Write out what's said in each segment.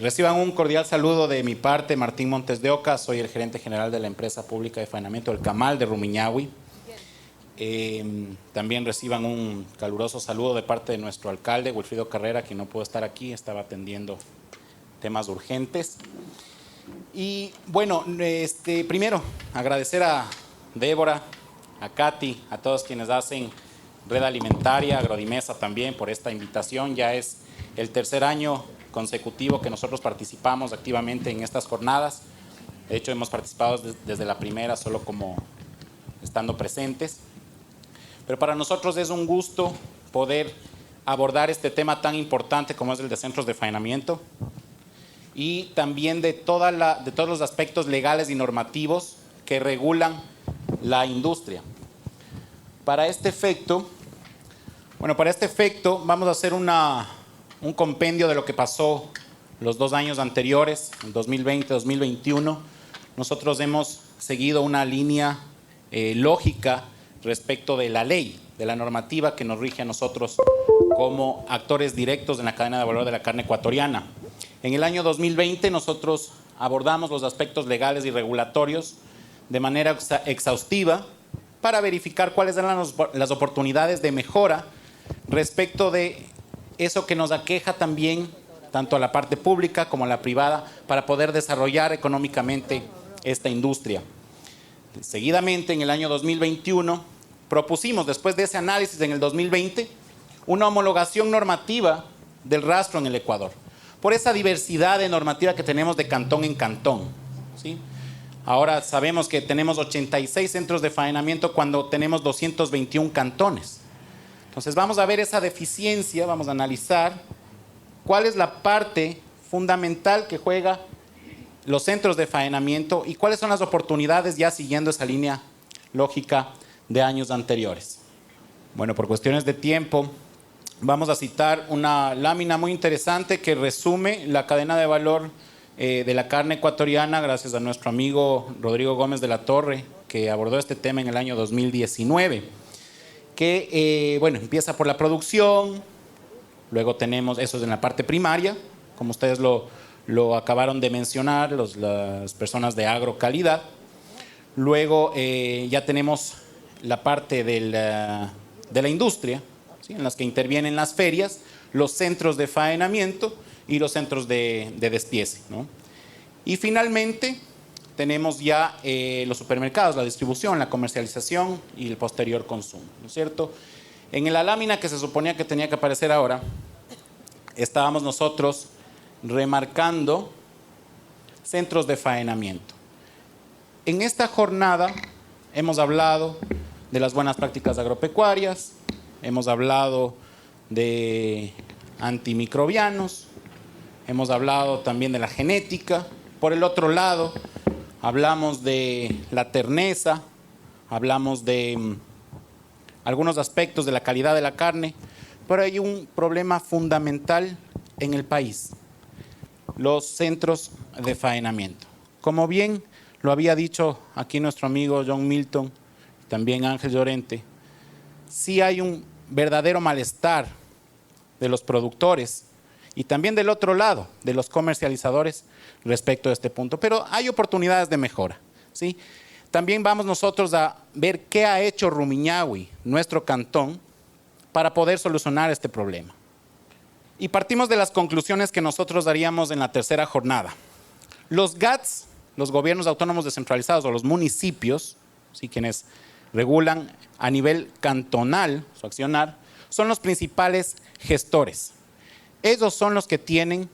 Reciban un cordial saludo de mi parte, Martín Montes de Oca, soy el gerente general de la empresa pública de faenamiento El Camal de Rumiñahui. También reciban un caluroso saludo de parte de nuestro alcalde, Wilfrido Carrera, quien no pudo estar aquí, estaba atendiendo temas urgentes. Y bueno, primero agradecer a Débora, a Katy, a todos quienes hacen Red Alimentaria, Agrodimesa también por esta invitación. Ya es el tercer año consecutivo que nosotros participamos activamente en estas jornadas. De hecho, hemos participado desde la primera, solo como estando presentes. Pero para nosotros es un gusto poder abordar este tema tan importante como es el de centros de faenamiento y también de todos los aspectos legales y normativos que regulan la industria. Para este efecto vamos a hacer un compendio de lo que pasó los 2 años anteriores, en 2020, 2021. Nosotros hemos seguido una línea lógica respecto de la ley, de la normativa que nos rige a nosotros como actores directos en la cadena de valor de la carne ecuatoriana. En el año 2020 nosotros abordamos los aspectos legales y regulatorios de manera exhaustiva para verificar cuáles eran las oportunidades de mejora respecto de eso que nos aqueja también tanto a la parte pública como a la privada para poder desarrollar económicamente esta industria. Seguidamente, en el año 2021, propusimos, después de ese análisis en el 2020, una homologación normativa del rastro en el Ecuador, por esa diversidad de normativa que tenemos de cantón en cantón, ¿sí? Ahora sabemos que tenemos 86 centros de faenamiento cuando tenemos 221 cantones. Entonces vamos a ver esa deficiencia, vamos a analizar cuál es la parte fundamental que juega los centros de faenamiento y cuáles son las oportunidades ya siguiendo esa línea lógica de años anteriores. Bueno, por cuestiones de tiempo, vamos a citar una lámina muy interesante que resume la cadena de valor de la carne ecuatoriana gracias a nuestro amigo Rodrigo Gómez de la Torre, que abordó este tema en el año 2019, que empieza por la producción, luego tenemos, eso es en la parte primaria, como ustedes lo acabaron de mencionar, las personas de agrocalidad. Luego ya tenemos la parte de la industria, ¿sí? En las que intervienen las ferias, los centros de faenamiento y los centros de despiece, ¿no? Y finalmente tenemos ya los supermercados, la distribución, la comercialización y el posterior consumo, ¿no es cierto? En la lámina que se suponía que tenía que aparecer ahora, estábamos nosotros remarcando centros de faenamiento. En esta jornada hemos hablado de las buenas prácticas agropecuarias, hemos hablado de antimicrobianos, hemos hablado también de la genética. Por el otro lado, hablamos de la terneza, hablamos de algunos aspectos de la calidad de la carne, pero hay un problema fundamental en el país: los centros de faenamiento. Como bien lo había dicho aquí nuestro amigo John Milton, también Ángel Llorente, sí hay un verdadero malestar de los productores y también del otro lado, de los comercializadores respecto a este punto. Pero hay oportunidades de mejora, ¿sí? También vamos nosotros a ver qué ha hecho Rumiñahui, nuestro cantón, para poder solucionar este problema. Y partimos de las conclusiones que nosotros daríamos en la tercera jornada. Los GATS, los gobiernos autónomos descentralizados, o los municipios, ¿sí?, quienes regulan a nivel cantonal su accionar, son los principales gestores. Ellos son los que tienen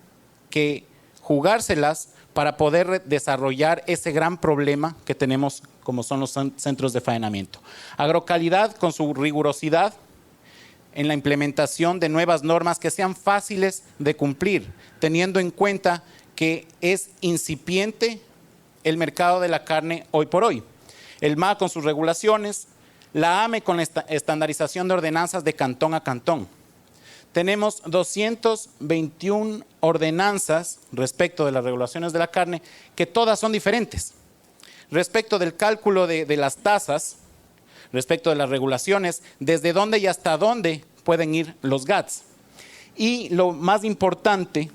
que jugárselas para poder desarrollar ese gran problema que tenemos como son los centros de faenamiento. Agrocalidad, con su rigurosidad en la implementación de nuevas normas que sean fáciles de cumplir, teniendo en cuenta que es incipiente el mercado de la carne hoy por hoy. El MA con sus regulaciones, la AME con la estandarización de ordenanzas de cantón a cantón. Tenemos 221 ordenanzas respecto de las regulaciones de la carne, que todas son diferentes. Respecto del cálculo de las tasas, respecto de las regulaciones, desde dónde y hasta dónde pueden ir los GATS. Y lo más importante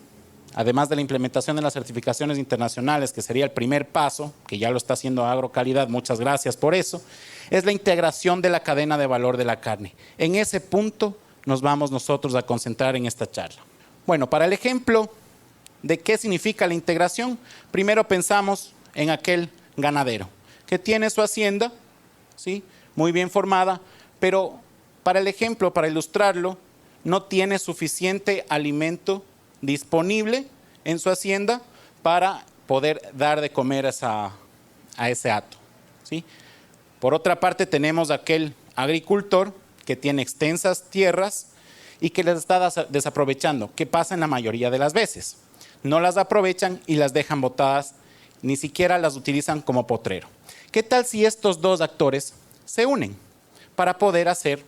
además de la implementación de las certificaciones internacionales, que sería el primer paso, que ya lo está haciendo Agrocalidad, muchas gracias por eso, es la integración de la cadena de valor de la carne. En ese punto nos vamos nosotros a concentrar en esta charla. Bueno, para el ejemplo de qué significa la integración, primero pensamos en aquel ganadero que tiene su hacienda, ¿sí?, muy bien formada, pero para el ejemplo, para ilustrarlo, no tiene suficiente alimento disponible en su hacienda para poder dar de comer a ese hato, ¿sí? Por otra parte, tenemos aquel agricultor que tiene extensas tierras y que las está desaprovechando. ¿Qué pasa en la mayoría de las veces? No las aprovechan y las dejan botadas, ni siquiera las utilizan como potrero. ¿Qué tal si estos dos actores se unen para poder hacer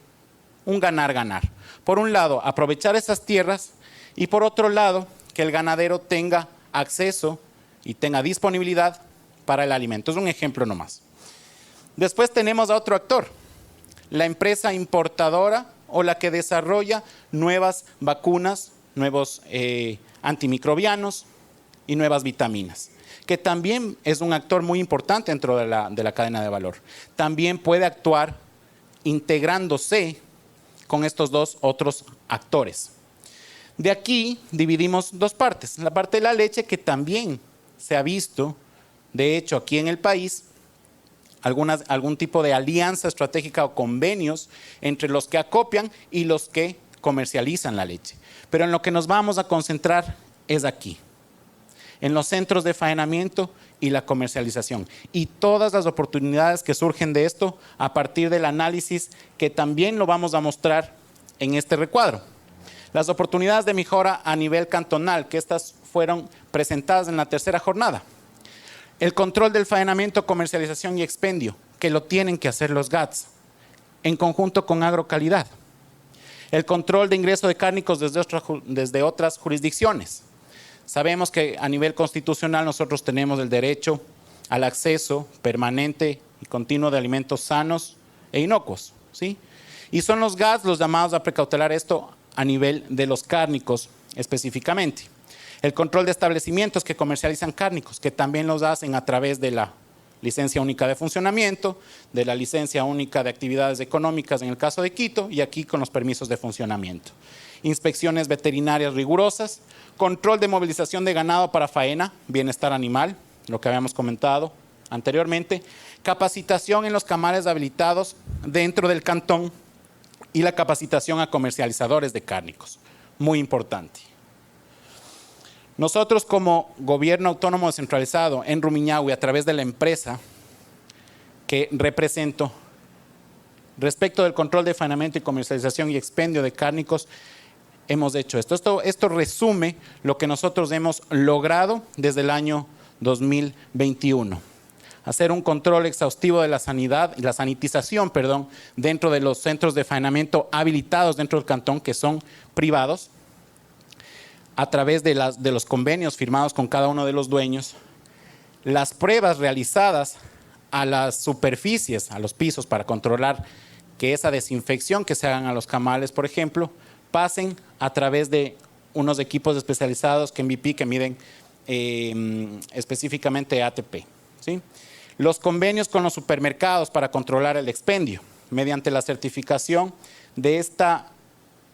un ganar-ganar? Por un lado, aprovechar esas tierras y por otro lado, que el ganadero tenga acceso y tenga disponibilidad para el alimento. Es un ejemplo nomás. Después tenemos a otro actor, la empresa importadora o la que desarrolla nuevas vacunas, nuevos antimicrobianos y nuevas vitaminas, que también es un actor muy importante dentro de la cadena de valor. También puede actuar integrándose con estos dos otros actores. De aquí dividimos dos partes. La parte de la leche, que también se ha visto, de hecho aquí en el país, algún tipo de alianza estratégica o convenios entre los que acopian y los que comercializan la leche. Pero en lo que nos vamos a concentrar es aquí, en los centros de faenamiento y la comercialización. Y todas las oportunidades que surgen de esto a partir del análisis que también lo vamos a mostrar en este recuadro. Las oportunidades de mejora a nivel cantonal, que estas fueron presentadas en la tercera jornada. El control del faenamiento, comercialización y expendio, que lo tienen que hacer los GATS, en conjunto con Agrocalidad. El control de ingreso de cárnicos desde otras jurisdicciones. Sabemos que a nivel constitucional nosotros tenemos el derecho al acceso permanente y continuo de alimentos sanos e inocuos, ¿sí? Y son los GATS los llamados a precautelar esto a nivel de los cárnicos específicamente. El control de establecimientos que comercializan cárnicos, que también los hacen a través de la licencia única de funcionamiento, de la licencia única de actividades económicas en el caso de Quito y aquí con los permisos de funcionamiento. Inspecciones veterinarias rigurosas, control de movilización de ganado para faena, bienestar animal, lo que habíamos comentado anteriormente, capacitación en los camales habilitados dentro del cantón y la capacitación a comercializadores de cárnicos, muy importante. Nosotros como gobierno autónomo descentralizado en Rumiñahui, a través de la empresa que represento, respecto del control de faenamiento y comercialización y expendio de cárnicos, hemos hecho esto. Esto resume lo que nosotros hemos logrado desde el año 2021. Hacer un control exhaustivo de la sanitización, dentro de los centros de faenamiento habilitados dentro del cantón, que son privados, a través de los convenios firmados con cada uno de los dueños, las pruebas realizadas a las superficies, a los pisos, para controlar que esa desinfección que se hagan a los camales, por ejemplo, pasen a través de unos equipos especializados que MVP que miden específicamente ATP, ¿sí? Los convenios con los supermercados para controlar el expendio, mediante la certificación de esta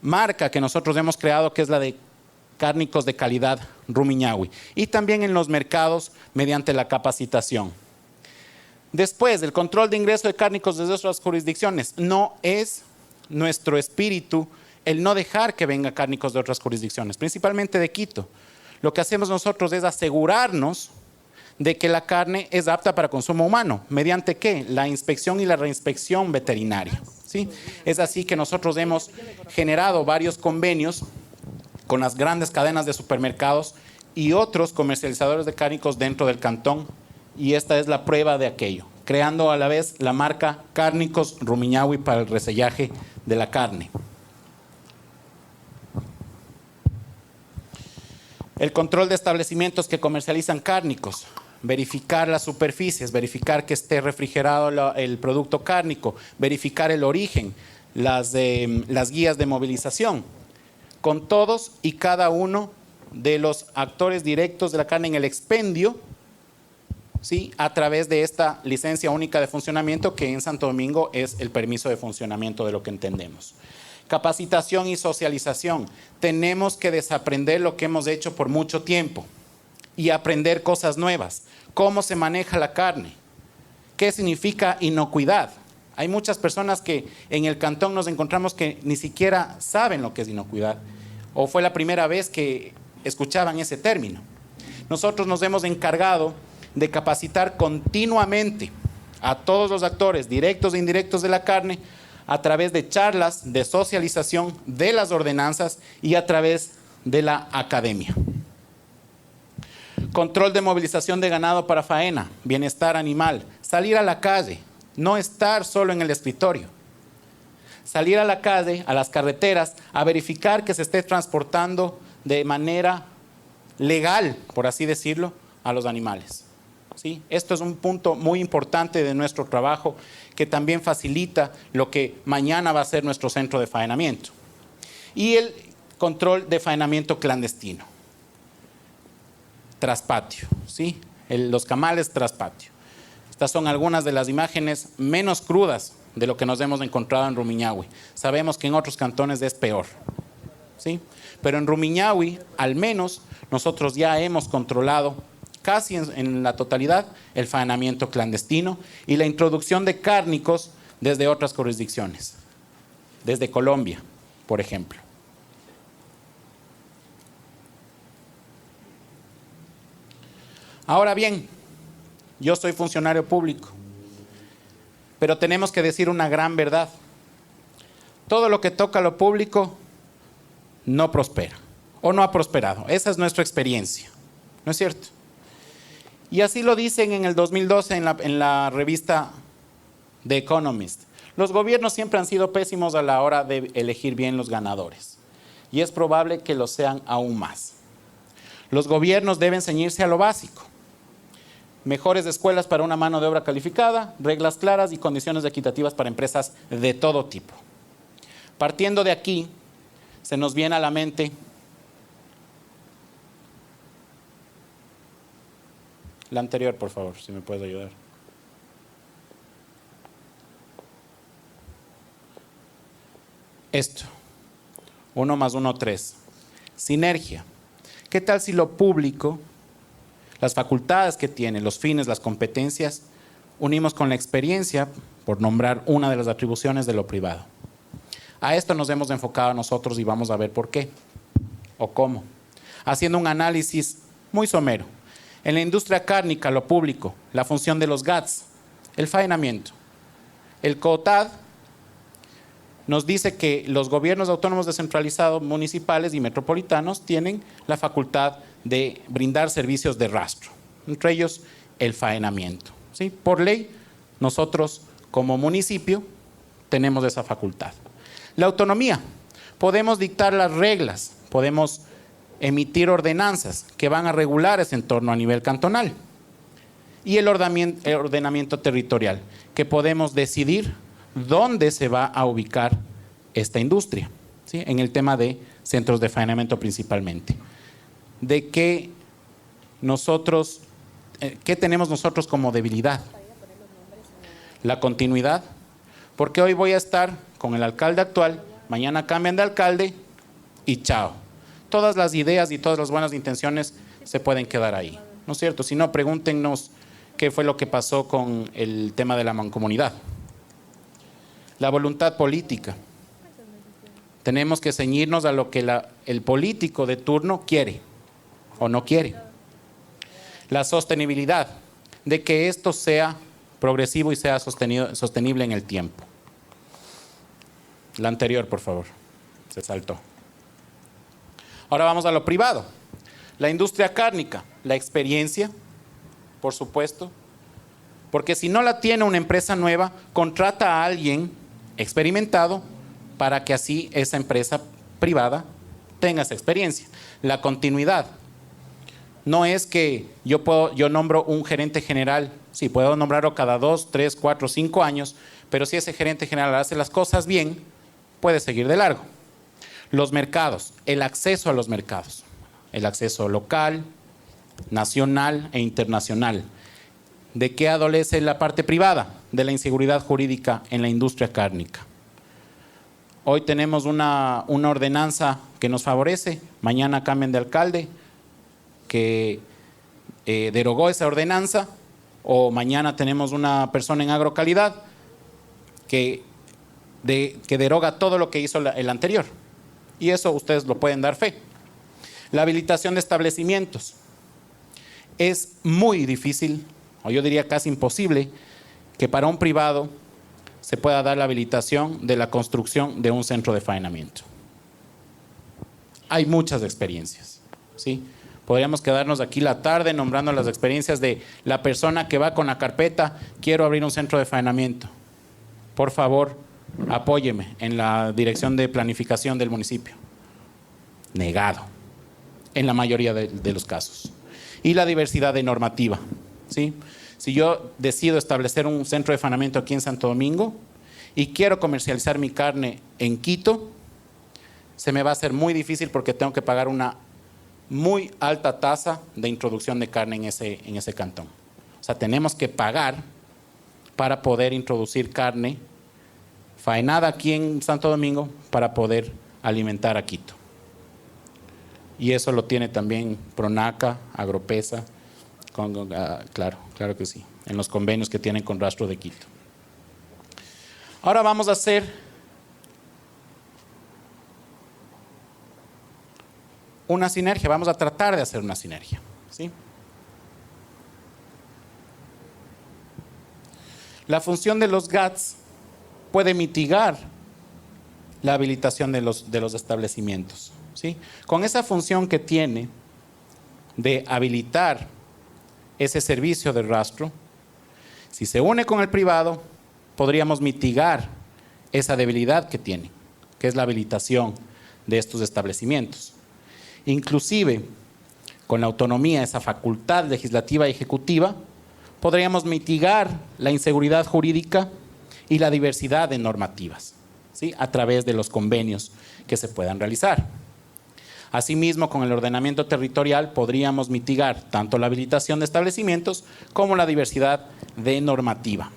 marca que nosotros hemos creado, que es la de cárnicos de calidad Rumiñahui, y también en los mercados mediante la capacitación. Después, el control de ingreso de cárnicos desde otras jurisdicciones. No es nuestro espíritu el no dejar que vengan cárnicos de otras jurisdicciones, principalmente de Quito. Lo que hacemos nosotros es asegurarnos de que la carne es apta para consumo humano. ¿Mediante qué? La inspección y la reinspección veterinaria, ¿sí? Es así que nosotros hemos generado varios convenios con las grandes cadenas de supermercados y otros comercializadores de cárnicos dentro del cantón, y esta es la prueba de aquello, creando a la vez la marca Cárnicos Rumiñahui para el resellaje de la carne. El control de establecimientos que comercializan cárnicos, verificar las superficies, verificar que esté refrigerado el producto cárnico, verificar el origen, las guías de movilización, con todos y cada uno de los actores directos de la carne en el expendio, ¿sí?, a través de esta licencia única de funcionamiento que en Santo Domingo es el permiso de funcionamiento de lo que entendemos. Capacitación y socialización. Tenemos que desaprender lo que hemos hecho por mucho tiempo y aprender cosas nuevas. ¿Cómo se maneja la carne? ¿Qué significa inocuidad? Hay muchas personas que en el cantón nos encontramos que ni siquiera saben lo que es inocuidad, o fue la primera vez que escuchaban ese término. Nosotros nos hemos encargado de capacitar continuamente a todos los actores, directos e indirectos de la carne, a través de charlas de socialización de las ordenanzas y a través de la academia. Control de movilización de ganado para faena, bienestar animal, salir a la calle, no estar solo en el escritorio. Salir a la calle, a las carreteras, a verificar que se esté transportando de manera legal, por así decirlo, a los animales. ¿Sí? Esto es un punto muy importante de nuestro trabajo que también facilita lo que mañana va a ser nuestro centro de faenamiento. Y el control de faenamiento clandestino. Traspatio, ¿sí? Los camales traspatio. Estas son algunas de las imágenes menos crudas de lo que nos hemos encontrado en Rumiñahui. Sabemos que en otros cantones es peor, ¿sí? Pero en Rumiñahui, al menos, nosotros ya hemos controlado casi en la totalidad el faenamiento clandestino y la introducción de cárnicos desde otras jurisdicciones, desde Colombia, por ejemplo. Ahora bien, yo soy funcionario público, pero tenemos que decir una gran verdad. Todo lo que toca a lo público no prospera o no ha prosperado. Esa es nuestra experiencia, ¿no es cierto? Y así lo dicen en el 2012 en la revista The Economist. Los gobiernos siempre han sido pésimos a la hora de elegir bien los ganadores. Y es probable que lo sean aún más. Los gobiernos deben ceñirse a lo básico. Mejores escuelas para una mano de obra calificada, reglas claras y condiciones equitativas para empresas de todo tipo. Partiendo de aquí, se nos viene a la mente la anterior, por favor, si me puedes ayudar. Esto, 1 más 1, 3. Sinergia. ¿Qué tal si lo público, las facultades que tiene, los fines, las competencias, unimos con la experiencia, por nombrar una de las atribuciones de lo privado? A esto nos hemos enfocado nosotros y vamos a ver por qué o cómo. Haciendo un análisis muy somero. En la industria cárnica, lo público, la función de los GATS, el faenamiento. El COTAD nos dice que los gobiernos autónomos descentralizados, municipales y metropolitanos tienen la facultad de brindar servicios de rastro, entre ellos el faenamiento, ¿sí? Por ley, nosotros como municipio tenemos esa facultad. La autonomía, podemos dictar las reglas, podemos emitir ordenanzas que van a regular ese entorno a nivel cantonal. Y el ordenamiento territorial, que podemos decidir dónde se va a ubicar esta industria, ¿sí? En el tema de centros de faenamiento principalmente. De qué tenemos nosotros como debilidad. La continuidad, porque hoy voy a estar con el alcalde actual, mañana cambian de alcalde y chao. Todas las ideas y todas las buenas intenciones se pueden quedar ahí, ¿no es cierto? Si no, pregúntenos qué fue lo que pasó con el tema de la mancomunidad. La voluntad política. Tenemos que ceñirnos a lo que el político de turno quiere o no quiere. La sostenibilidad, de que esto sea progresivo y sea sostenible en el tiempo. La anterior, por favor, se saltó. Ahora vamos a lo privado. La industria cárnica, la experiencia, por supuesto, porque si no la tiene una empresa nueva, contrata a alguien experimentado para que así esa empresa privada tenga esa experiencia. La continuidad. No es que yo nombro un gerente general, sí, puedo nombrarlo cada 2, 3, 4, 5 años, pero si ese gerente general hace las cosas bien, puede seguir de largo. Los mercados, el acceso a los mercados. el acceso local, nacional e internacional. ¿De qué adolece la parte privada? De la inseguridad jurídica en la industria cárnica. Hoy tenemos una ordenanza que nos favorece, mañana cambian de alcalde que derogó esa ordenanza, o mañana tenemos una persona en agrocalidad que deroga todo lo que hizo el anterior. Y eso ustedes lo pueden dar fe. La habilitación de establecimientos. Es muy difícil, o yo diría casi imposible, que para un privado se pueda dar la habilitación de la construcción de un centro de faenamiento. Hay muchas experiencias, ¿sí? Podríamos quedarnos aquí la tarde nombrando las experiencias de la persona que va con la carpeta, quiero abrir un centro de faenamiento. Por favor, apóyeme en la dirección de planificación del municipio. Negado, en la mayoría de los casos. Y la diversidad de normativa, ¿sí? Si yo decido establecer un centro de faenamiento aquí en Santo Domingo y quiero comercializar mi carne en Quito, se me va a hacer muy difícil porque tengo que pagar una muy alta tasa de introducción de carne en ese cantón. O sea, tenemos que pagar para poder introducir carne faenada aquí en Santo Domingo para poder alimentar a Quito. Y eso lo tiene también Pronaca, Agropesa, claro que sí, en los convenios que tienen con Rastro de Quito. Ahora vamos a hacer una sinergia, vamos a tratar de hacer una sinergia, ¿sí? La función de los GATS puede mitigar la habilitación de los establecimientos, ¿sí? Con esa función que tiene de habilitar ese servicio de rastro, si se une con el privado, podríamos mitigar esa debilidad que tiene, que es la habilitación de estos establecimientos. Inclusive, con la autonomía, esa facultad legislativa y ejecutiva, podríamos mitigar la inseguridad jurídica y la diversidad de normativas, ¿sí? A través de los convenios que se puedan realizar. Asimismo, con el ordenamiento territorial podríamos mitigar tanto la habilitación de establecimientos como la diversidad de normativa.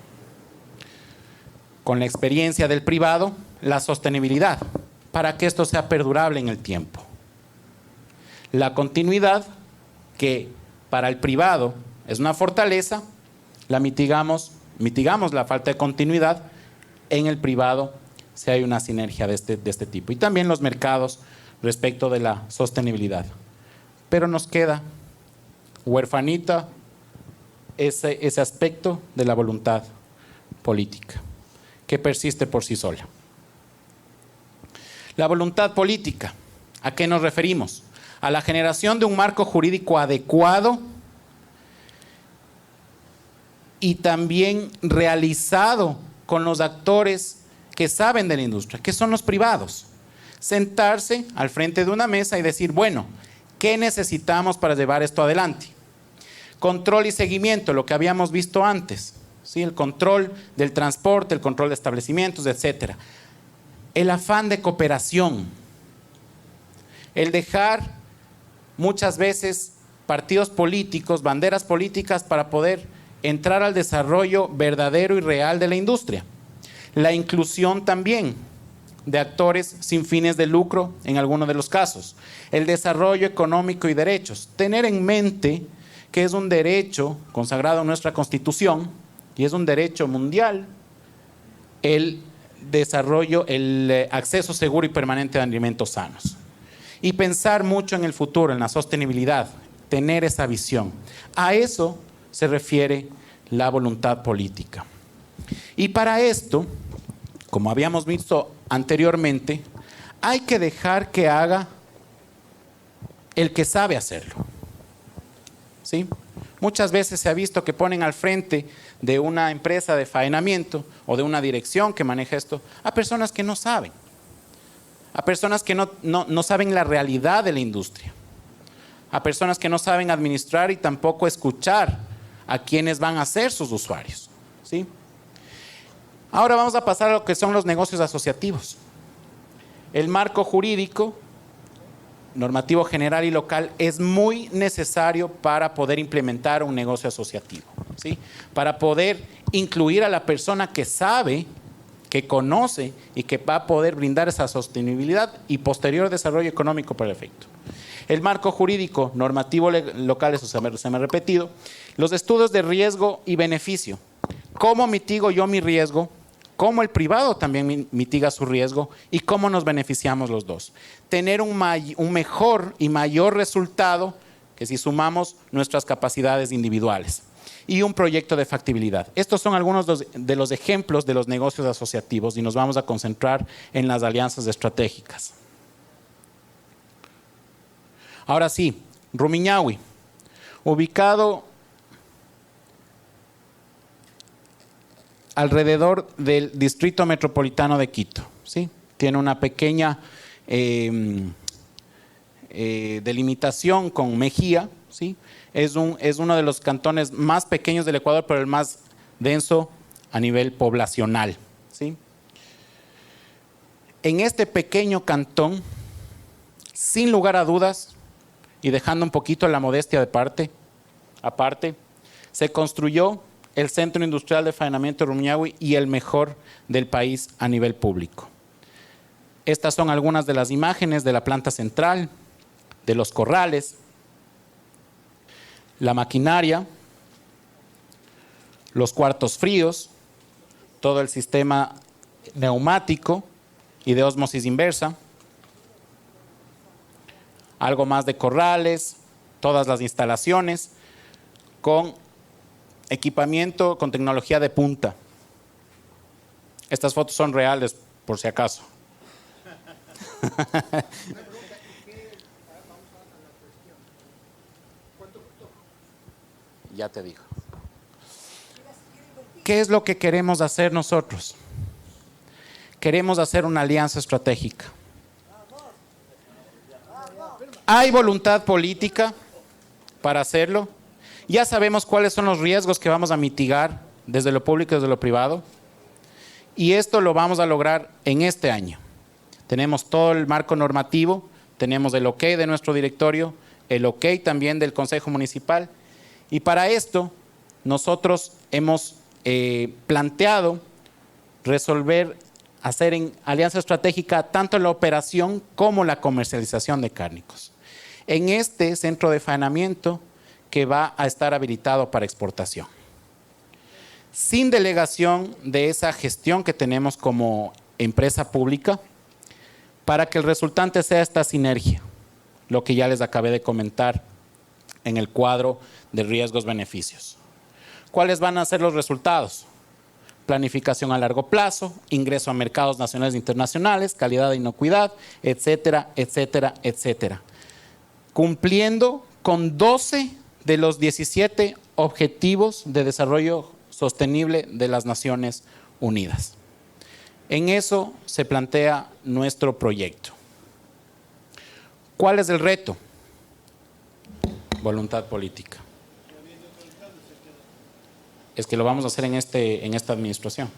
Con la experiencia del privado, la sostenibilidad, para que esto sea perdurable en el tiempo. La continuidad, que para el privado es una fortaleza, la mitigamos la falta de continuidad en el privado si hay una sinergia de este tipo. Y también los mercados respecto de la sostenibilidad. Pero nos queda huerfanita ese aspecto de la voluntad política, que persiste por sí sola. La voluntad política, ¿a qué nos referimos? A la generación de un marco jurídico adecuado y también realizado con los actores que saben de la industria, que son los privados. Sentarse al frente de una mesa y decir, bueno, ¿qué necesitamos para llevar esto adelante? Control y seguimiento, lo que habíamos visto antes, ¿sí? El control del transporte, el control de establecimientos, etcétera. El afán de cooperación, el dejar muchas veces partidos políticos, banderas políticas para poder entrar al desarrollo verdadero y real de la industria. La inclusión también de actores sin fines de lucro en algunos de los casos. El desarrollo económico y derechos. Tener en mente que es un derecho consagrado en nuestra Constitución y es un derecho mundial el desarrollo, el acceso seguro y permanente a alimentos sanos. Y pensar mucho en el futuro, en la sostenibilidad, tener esa visión. A eso se refiere la voluntad política. Y para esto, como habíamos visto anteriormente, hay que dejar que haga el que sabe hacerlo, ¿sí? Muchas veces se ha visto que ponen al frente de una empresa de faenamiento o de una dirección que maneja esto a personas que no saben, a personas que no saben la realidad de la industria, a personas que no saben administrar y tampoco escuchar a quienes van a ser sus usuarios, ¿sí? Ahora vamos a pasar a lo que son los negocios asociativos. El marco jurídico normativo general y local es muy necesario para poder implementar un negocio asociativo, ¿sí? Para poder incluir a la persona que sabe, que conoce y que va a poder brindar esa sostenibilidad y posterior desarrollo económico para el efecto. El marco jurídico, normativo local, eso se me ha repetido. Los estudios de riesgo y beneficio. ¿Cómo mitigo yo mi riesgo? ¿Cómo el privado también mitiga su riesgo? ¿Y cómo nos beneficiamos los dos? Tener un mejor y mayor resultado que si sumamos nuestras capacidades individuales. Y un proyecto de factibilidad. Estos son algunos de los ejemplos de los negocios asociativos y nos vamos a concentrar en las alianzas estratégicas. Ahora sí, Rumiñahui, ubicado alrededor del Distrito Metropolitano de Quito, ¿sí? Tiene una pequeña delimitación con Mejía, ¿sí? Es uno de los cantones más pequeños del Ecuador, pero el más denso a nivel poblacional, ¿sí? En este pequeño cantón, sin lugar a dudas, y dejando un poquito la modestia aparte, se construyó el Centro Industrial de Faenamiento de Rumiñahui y el mejor del país a nivel público. Estas son algunas de las imágenes de la planta central, de los corrales, la maquinaria, los cuartos fríos, todo el sistema neumático y de ósmosis inversa, algo más de corrales, todas las instalaciones con equipamiento con tecnología de punta. Estas fotos son reales, por si acaso. Ya te digo. ¿Qué es lo que queremos hacer nosotros? Queremos hacer una alianza estratégica. ¿Hay voluntad política para hacerlo? Ya sabemos cuáles son los riesgos que vamos a mitigar desde lo público y desde lo privado. Y esto lo vamos a lograr en este año. Tenemos todo el marco normativo, tenemos el OK de nuestro directorio, el OK también del Consejo Municipal. Y para esto nosotros hemos planteado hacer en alianza estratégica tanto la operación como la comercialización de cárnicos. En este centro de faenamiento que va a estar habilitado para exportación. Sin delegación de esa gestión que tenemos como empresa pública, para que el resultante sea esta sinergia, lo que ya les acabé de comentar en el cuadro de riesgos-beneficios. ¿Cuáles van a ser los resultados? Planificación a largo plazo, ingreso a mercados nacionales e internacionales, calidad e inocuidad, etcétera, etcétera, etcétera. Cumpliendo con 12 de los 17 objetivos de desarrollo sostenible de las Naciones Unidas. En eso se plantea nuestro proyecto. ¿Cuál es el reto? Voluntad política. Es que lo vamos a hacer en esta administración.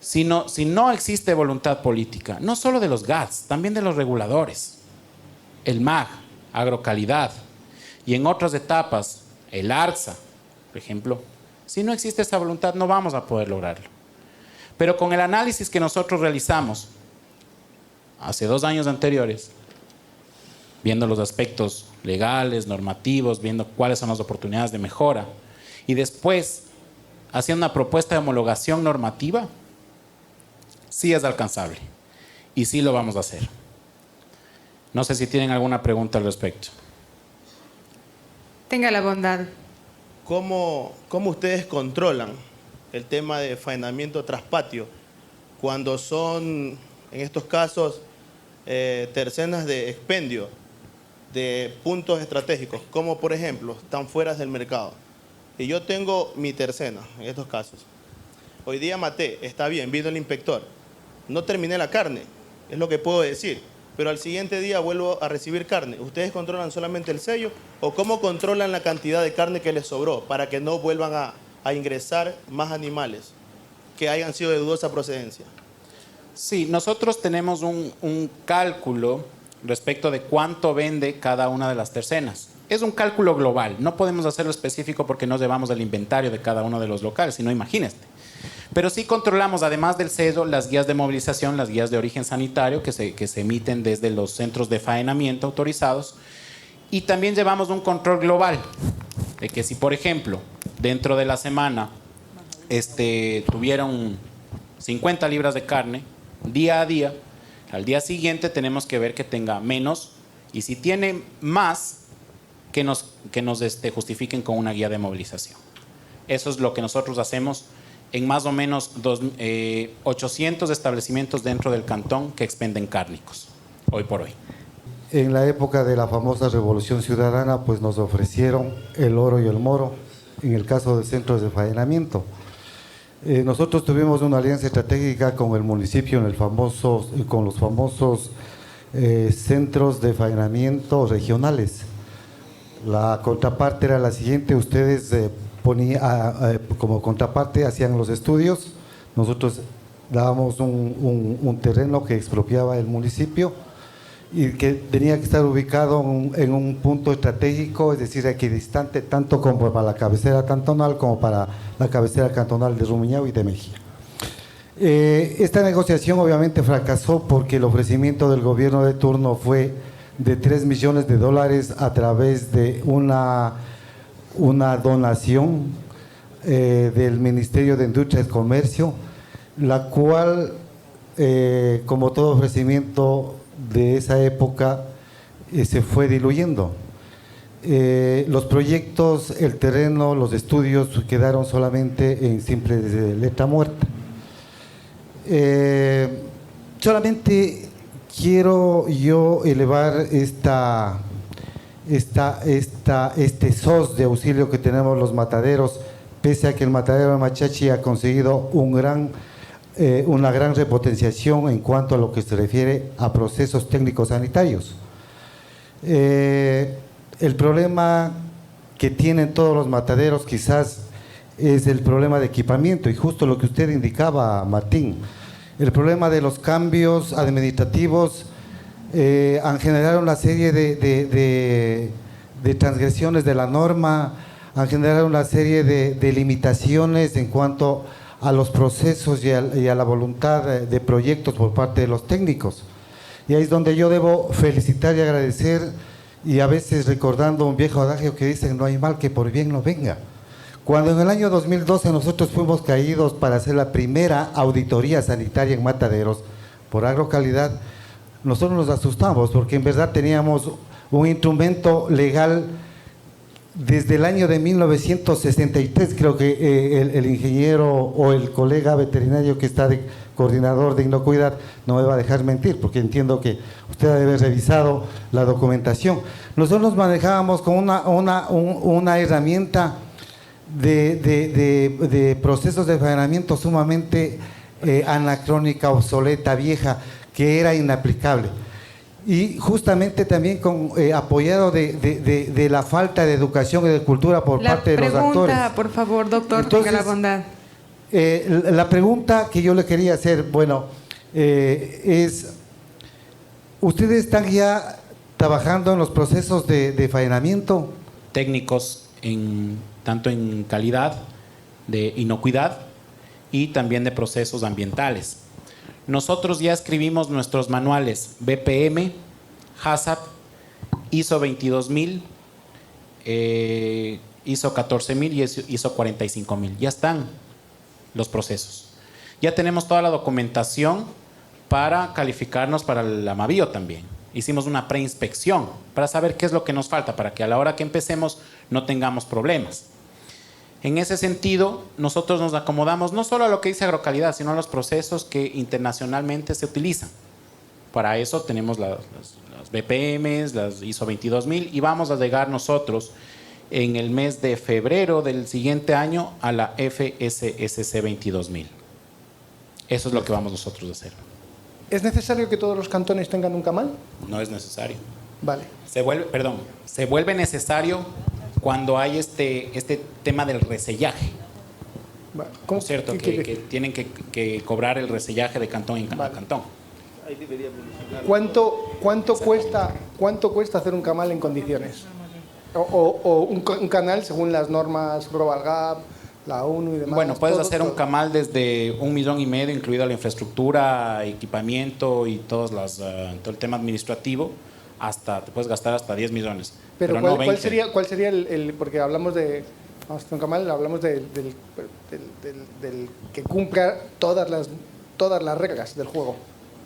Si no existe voluntad política, no solo de los GATS, también de los reguladores, el MAG, Agrocalidad, y en otras etapas, el ARSA, por ejemplo, si no existe esa voluntad no vamos a poder lograrlo. Pero con el análisis que nosotros realizamos hace 2 años anteriores, viendo los aspectos legales, normativos, viendo cuáles son las oportunidades de mejora, y después haciendo una propuesta de homologación normativa, sí es alcanzable y sí lo vamos a hacer. No sé si tienen alguna pregunta al respecto. Tenga la bondad. ¿Cómo ustedes controlan el tema de faenamiento tras patio cuando son, en estos casos, tercenas de expendio de puntos estratégicos, como por ejemplo, están fuera del mercado? Y yo tengo mi tercena, en estos casos. Hoy día maté, está bien, vino el inspector. No terminé la carne, es lo que puedo decir. Pero al siguiente día vuelvo a recibir carne. ¿Ustedes controlan solamente el sello o cómo controlan la cantidad de carne que les sobró para que no vuelvan a ingresar más animales que hayan sido de dudosa procedencia? Sí, nosotros tenemos un cálculo respecto de cuánto vende cada una de las tercenas. Es un cálculo global, no podemos hacerlo específico porque no llevamos el inventario de cada uno de los locales, sino imagínate. Pero sí controlamos, además del CESO, las guías de movilización, las guías de origen sanitario que se emiten desde los centros de faenamiento autorizados. Y también llevamos un control global de que si, por ejemplo, dentro de la semana tuvieron 50 libras de carne, día a día, al día siguiente tenemos que ver que tenga menos, y si tiene más, que nos justifiquen con una guía de movilización. Eso es lo que nosotros hacemos en más o menos 800 establecimientos dentro del cantón que expenden cárnicos, hoy por hoy. En la época de la famosa Revolución Ciudadana, pues nos ofrecieron el oro y el moro, en el caso de centros de faenamiento. Nosotros tuvimos una alianza estratégica con el municipio con los famosos centros de faenamiento regionales. La contraparte era la siguiente: ustedes como contraparte hacían los estudios, nosotros dábamos un terreno que expropiaba el municipio y que tenía que estar ubicado en un punto estratégico, es decir, equidistante tanto como para la cabecera cantonal como para la cabecera cantonal de Rumiñahui y de Mejía. Esta negociación obviamente fracasó porque el ofrecimiento del gobierno de turno fue de $3 millones a través de una donación del Ministerio de Industria y Comercio, la cual, como todo ofrecimiento de esa época, se fue diluyendo. Los proyectos, el terreno, los estudios quedaron solamente en simple letra muerta. Solamente quiero yo elevar este SOS de auxilio que tenemos los mataderos, pese a que el matadero de Machachi ha conseguido una gran repotenciación en cuanto a lo que se refiere a procesos técnicos sanitarios. El problema que tienen todos los mataderos quizás es el problema de equipamiento, y justo lo que usted indicaba, Martín, el problema de los cambios administrativos han generado una serie de transgresiones de la norma, han generado una serie de limitaciones en cuanto a los procesos y a la voluntad de proyectos por parte de los técnicos. Y ahí es donde yo debo felicitar y agradecer, y a veces recordando un viejo adagio que dice: no hay mal que por bien no venga. Cuando en el año 2012 nosotros fuimos caídos para hacer la primera auditoría sanitaria en mataderos por agrocalidad, nosotros nos asustamos porque en verdad teníamos un instrumento legal desde el año de 1963, creo que el ingeniero o el colega veterinario que está de coordinador de inocuidad no me va a dejar mentir, porque entiendo que usted debe haber revisado la documentación. Nosotros nos manejábamos con una herramienta de procesos de faenamiento sumamente anacrónica, obsoleta, vieja, que era inaplicable. Y justamente también apoyado de la falta de educación y de cultura por parte de los actores. La pregunta, por favor, doctor, entonces, tenga la bondad. La pregunta que yo le quería hacer, bueno, es: ¿ustedes están ya trabajando en los procesos de faenamiento? Técnicos tanto en calidad, de inocuidad y también de procesos ambientales. Nosotros ya escribimos nuestros manuales BPM, HACCP, ISO 22000, ISO 14000 y ISO 45000. Ya están los procesos. Ya tenemos toda la documentación para calificarnos para el Amavío también. Hicimos una preinspección para saber qué es lo que nos falta, para que a la hora que empecemos no tengamos problemas. En ese sentido, nosotros nos acomodamos no solo a lo que dice agrocalidad, sino a los procesos que internacionalmente se utilizan. Para eso tenemos las BPMs, las ISO 22000, y vamos a llegar nosotros en el mes de febrero del siguiente año a la FSSC 22000. Eso es lo que vamos nosotros a hacer. ¿Es necesario que todos los cantones tengan un camal? No es necesario. Vale. Se vuelve necesario cuando hay este tema del resellaje. Vale. ¿No es cierto? Que tienen que cobrar el resellaje de cantón en vale. cantón. ¿Cuánto cuesta hacer un canal en condiciones? O un canal según las normas Global Gap, la ONU y demás. Bueno, puedes hacer un canal desde 1,5 millones, incluida la infraestructura, equipamiento y todo el tema administrativo, hasta te puedes gastar hasta 10 millones. Pero no ¿cuál 20. sería el porque hablamos de vamos a hacer un canal, hablamos del que cumpla todas las reglas del juego.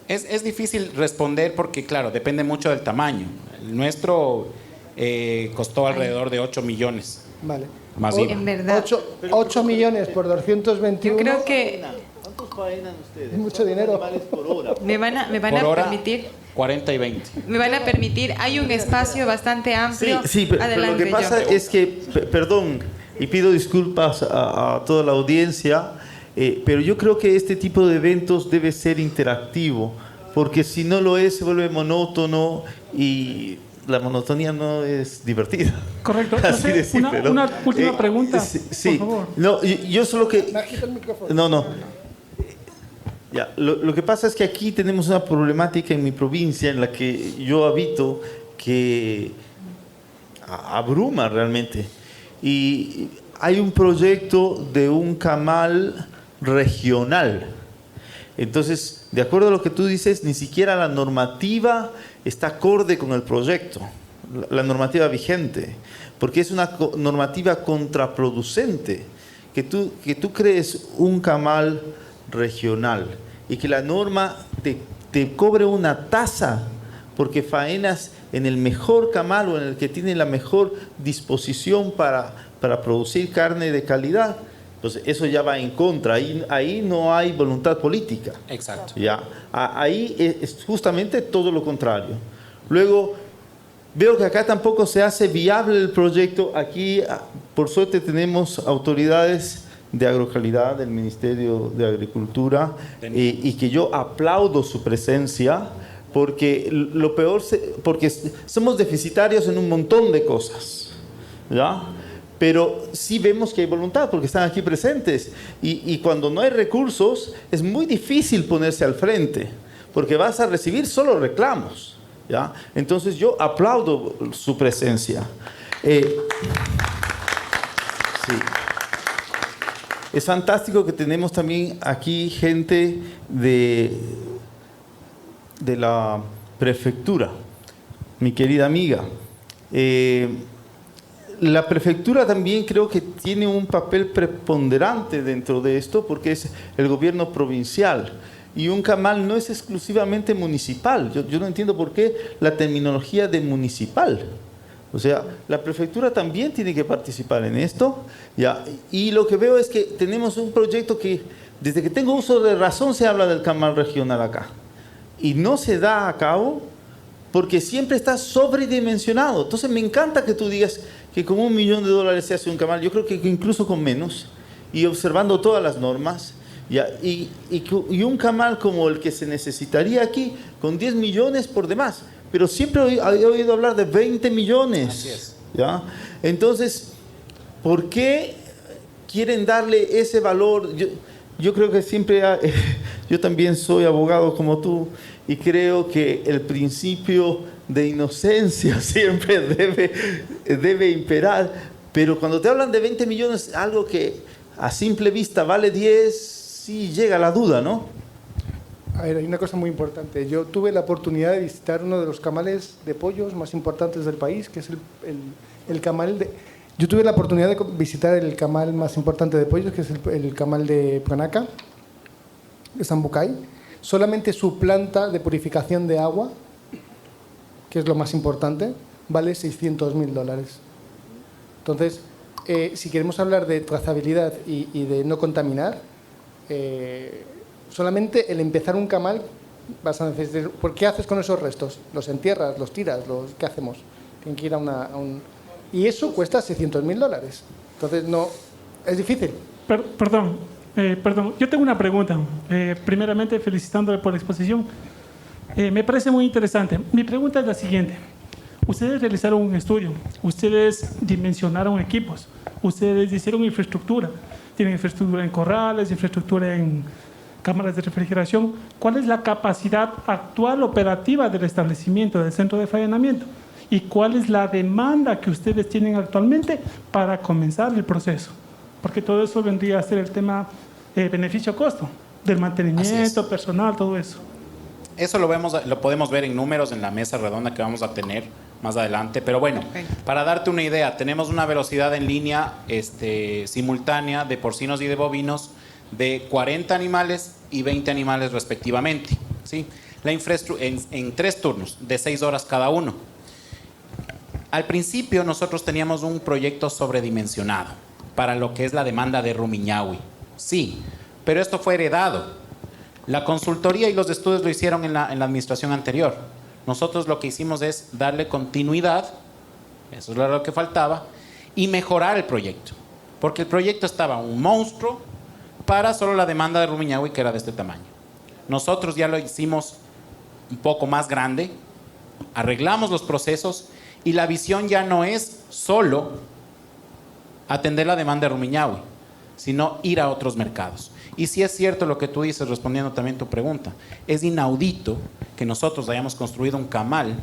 Es difícil responder porque, claro, depende mucho del tamaño. El nuestro costó alrededor de 8 millones. Vale. Más IVA. En verdad. 8 millones por 221. Yo creo que ¿Cuántos faenan ustedes? Es mucho dinero. Animales por hora. me van Por a hora, permitir, 40 y 20. hay un espacio bastante amplio. Sí, pero lo Adelante, que pasa John. es que, perdón, y pido disculpas a toda la audiencia, pero yo creo que este tipo de eventos debe ser interactivo, porque si no lo es, se vuelve monótono y la monotonía no es divertida. Correcto. Así José, de simple, ¿no? una última pregunta, sí, por favor. no, yo solo que... Me agita el micrófono. No. Ya, lo que pasa es que aquí tenemos una problemática en mi provincia en la que yo habito que abruma realmente. Y hay un proyecto de un camal regional. Entonces, de acuerdo a lo que tú dices, ni siquiera la normativa está acorde con el proyecto, la normativa vigente, porque es una normativa contraproducente. Que tú crees un camal regional y que la norma te cobre una tasa porque faenas en el mejor camal o en el que tiene la mejor disposición para producir carne de calidad, pues eso ya va en contra, ahí no hay voluntad política. Exacto. ¿Ya? Ahí es justamente todo lo contrario. Luego, veo que acá tampoco se hace viable el proyecto. Aquí, por suerte, tenemos autoridades de agrocalidad del Ministerio de Agricultura y que yo aplaudo su presencia porque lo peor, porque somos deficitarios en un montón de cosas, ¿ya? Pero sí vemos que hay voluntad porque están aquí presentes y cuando no hay recursos es muy difícil ponerse al frente porque vas a recibir solo reclamos, ¿ya? Entonces yo aplaudo su presencia. Sí. Es fantástico que tenemos también aquí gente de la prefectura, mi querida amiga. La prefectura también creo que tiene un papel preponderante dentro de esto porque es el gobierno provincial y un camal no es exclusivamente municipal. Yo no entiendo por qué la terminología de municipal. O sea, la prefectura también tiene que participar en esto. ¿Ya? Y lo que veo es que tenemos un proyecto que desde que tengo uso de razón se habla del camal regional acá y no se da a cabo porque siempre está sobredimensionado. Entonces me encanta que tú digas que con $1 millón se hace un camal, yo creo que incluso con menos, y observando todas las normas, ¿ya? Y un camal como el que se necesitaría aquí, con 10 millones por demás, pero siempre he oído hablar de 20 millones. Así es. ¿Ya? Entonces, ¿por qué quieren darle ese valor? Yo creo que siempre, yo también soy abogado como tú, y creo que el principio de inocencia siempre debe imperar, pero cuando te hablan de 20 millones, algo que a simple vista vale 10, sí llega la duda, ¿no? A ver, hay una cosa muy importante. Yo tuve la oportunidad de visitar uno de los camales de pollos más importantes del país, que es el camal de... Yo tuve la oportunidad de visitar el camal más importante de pollos, que es el camal de Panaca, de Sambucay. Solamente su planta de purificación de agua, que es lo más importante, vale $600.000. Entonces, si queremos hablar de trazabilidad y de no contaminar, solamente el empezar un camal vas a necesitar... ¿Por qué haces con esos restos? ¿Los entierras, los tiras? ¿Qué hacemos? Tienen que ir a un... Y eso cuesta $600.000. Entonces, no... Es difícil. Perdón, yo tengo una pregunta. Primeramente, felicitándole por la exposición. Me parece muy interesante. Mi pregunta es la siguiente. Ustedes realizaron un estudio, ustedes dimensionaron equipos, ustedes hicieron infraestructura. Tienen infraestructura en corrales, infraestructura en cámaras de refrigeración, ¿cuál es la capacidad actual operativa del establecimiento, del centro de faenamiento? ¿Y cuál es la demanda que ustedes tienen actualmente para comenzar el proceso? Porque todo eso vendría a ser el tema beneficio-costo, del mantenimiento, personal, todo eso. Eso lo podemos ver en números en la mesa redonda que vamos a tener más adelante. Pero bueno, para darte una idea, tenemos una velocidad en línea simultánea de porcinos y de bovinos de 40 animales y 20 animales respectivamente, ¿sí? La infraestructura en 3 turnos de 6 horas cada uno. Al principio nosotros teníamos un proyecto sobredimensionado para lo que es la demanda de Rumiñahui. Sí, pero esto fue heredado. La consultoría y los estudios lo hicieron en la administración anterior. Nosotros lo que hicimos es darle continuidad, eso es lo que faltaba, y mejorar el proyecto. Porque el proyecto estaba un monstruo para solo la demanda de Rumiñahui, que era de este tamaño. Nosotros ya lo hicimos un poco más grande, arreglamos los procesos y la visión ya no es solo atender la demanda de Rumiñahui, sino ir a otros mercados. Y si es cierto lo que tú dices, respondiendo también tu pregunta, es inaudito que nosotros hayamos construido un camal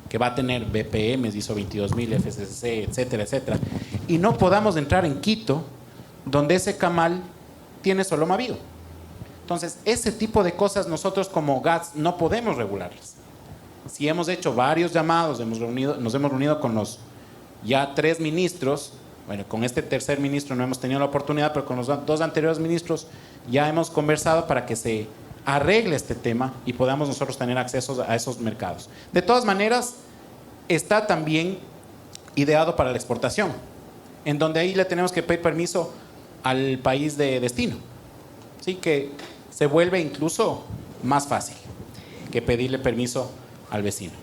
que va a tener BPM, ISO 22000, FSC, etcétera, etcétera, y no podamos entrar en Quito, donde ese camal tiene solo Mavío. Entonces, ese tipo de cosas nosotros como GATS no podemos regularlas. Si hemos hecho varios llamados, nos hemos reunido con los ya 3 ministros, bueno, con este tercer ministro no hemos tenido la oportunidad, pero con los 2 anteriores ministros ya hemos conversado para que se arregle este tema y podamos nosotros tener acceso a esos mercados. De todas maneras, está también ideado para la exportación, en donde ahí le tenemos que pedir permiso al país de destino. Así que se vuelve incluso más fácil que pedirle permiso al vecino.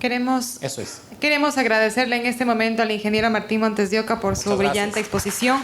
Eso es. Queremos agradecerle en este momento al ingeniero Martín Montes de Oca por su brillante exposición.